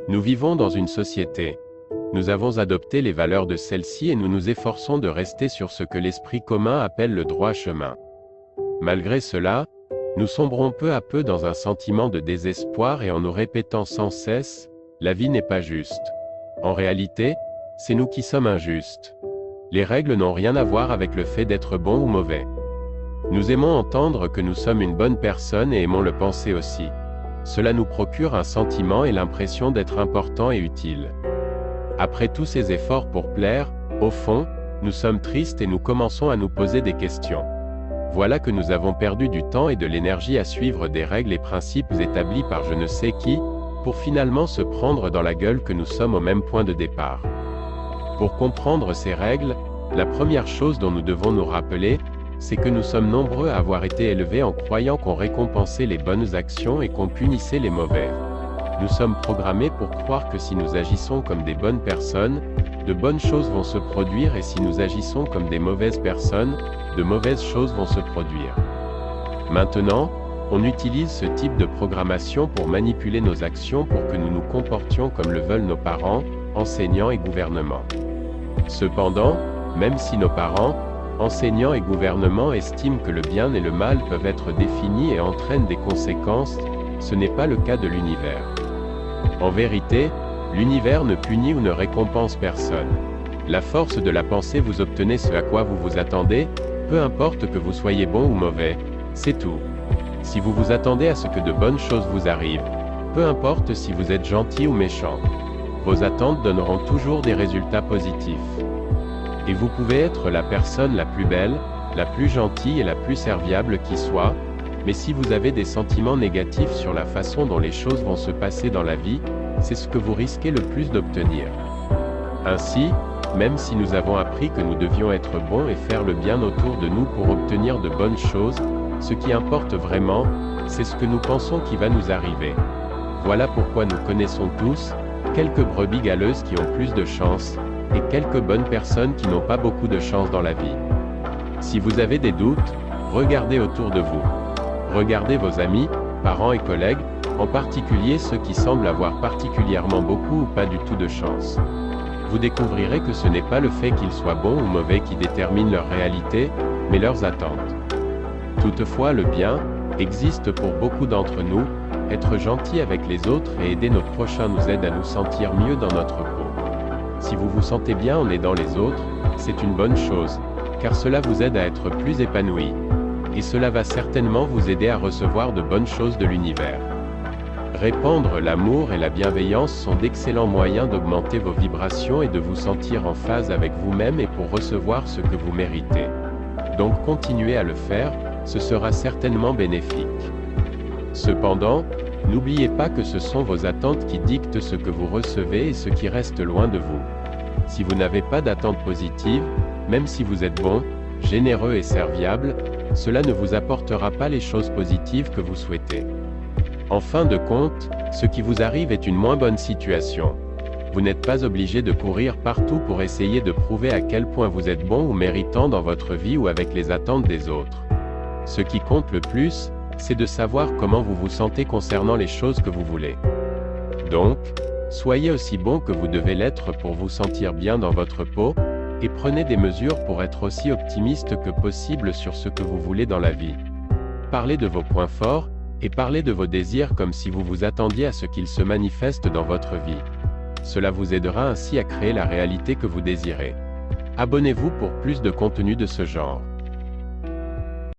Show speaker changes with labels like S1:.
S1: Nous vivons dans une société. Nous avons adopté les valeurs de celle-ci et nous nous efforçons de rester sur ce que l'esprit commun appelle le droit chemin. Malgré cela, nous sombrons peu à peu dans un sentiment de désespoir et en nous répétant sans cesse, « La vie n'est pas juste ». En réalité, c'est nous qui sommes injustes. Les règles n'ont rien à voir avec le fait d'être bon ou mauvais. Nous aimons entendre que nous sommes une bonne personne et aimons le penser aussi. Cela nous procure un sentiment et l'impression d'être important et utile. Après tous ces efforts pour plaire, au fond, nous sommes tristes et nous commençons à nous poser des questions. Voilà que nous avons perdu du temps et de l'énergie à suivre des règles et principes établis par je ne sais qui, pour finalement se prendre dans la gueule que nous sommes au même point de départ. Pour comprendre ces règles, la première chose dont nous devons nous rappeler, c'est que nous sommes nombreux à avoir été élevés en croyant qu'on récompensait les bonnes actions et qu'on punissait les mauvaises. Nous sommes programmés pour croire que si nous agissons comme des bonnes personnes, de bonnes choses vont se produire et si nous agissons comme des mauvaises personnes, de mauvaises choses vont se produire. Maintenant, on utilise ce type de programmation pour manipuler nos actions pour que nous nous comportions comme le veulent nos parents, enseignants et gouvernements. Cependant, même si nos parents, enseignants et gouvernements estiment que le bien et le mal peuvent être définis et entraînent des conséquences, ce n'est pas le cas de l'univers. En vérité, l'univers ne punit ou ne récompense personne. La force de la pensée vous obtenez ce à quoi vous vous attendez, peu importe que vous soyez bon ou mauvais, c'est tout. Si vous vous attendez à ce que de bonnes choses vous arrivent, peu importe si vous êtes gentil ou méchant, vos attentes donneront toujours des résultats positifs. Et vous pouvez être la personne la plus belle, la plus gentille et la plus serviable qui soit, mais si vous avez des sentiments négatifs sur la façon dont les choses vont se passer dans la vie, c'est ce que vous risquez le plus d'obtenir. Ainsi, même si nous avons appris que nous devions être bons et faire le bien autour de nous pour obtenir de bonnes choses, ce qui importe vraiment, c'est ce que nous pensons qui va nous arriver. Voilà pourquoi nous connaissons tous quelques brebis galeuses qui ont plus de chance, et quelques bonnes personnes qui n'ont pas beaucoup de chance dans la vie. Si vous avez des doutes, regardez autour de vous. Regardez vos amis, parents et collègues, en particulier ceux qui semblent avoir particulièrement beaucoup ou pas du tout de chance. Vous découvrirez que ce n'est pas le fait qu'ils soient bons ou mauvais qui détermine leur réalité, mais leurs attentes. Toutefois, le bien existe pour beaucoup d'entre nous. Être gentil avec les autres et aider nos prochains nous aide à nous sentir mieux dans notre peau. Si vous vous sentez bien en aidant les autres, c'est une bonne chose, car cela vous aide à être plus épanoui. Et cela va certainement vous aider à recevoir de bonnes choses de l'univers. Répandre l'amour et la bienveillance sont d'excellents moyens d'augmenter vos vibrations et de vous sentir en phase avec vous-même et pour recevoir ce que vous méritez. Donc continuez à le faire, ce sera certainement bénéfique. Cependant, n'oubliez pas que ce sont vos attentes qui dictent ce que vous recevez et ce qui reste loin de vous. Si vous n'avez pas d'attente positive, même si vous êtes bon, généreux et serviable, cela ne vous apportera pas les choses positives que vous souhaitez. En fin de compte, ce qui vous arrive est une moins bonne situation. Vous n'êtes pas obligé de courir partout pour essayer de prouver à quel point vous êtes bon ou méritant dans votre vie ou avec les attentes des autres. Ce qui compte le plus, c'est de savoir comment vous vous sentez concernant les choses que vous voulez. Donc, soyez aussi bon que vous devez l'être pour vous sentir bien dans votre peau, et prenez des mesures pour être aussi optimiste que possible sur ce que vous voulez dans la vie. Parlez de vos points forts, et parlez de vos désirs comme si vous vous attendiez à ce qu'ils se manifestent dans votre vie. Cela vous aidera ainsi à créer la réalité que vous désirez. Abonnez-vous pour plus de contenu de ce genre.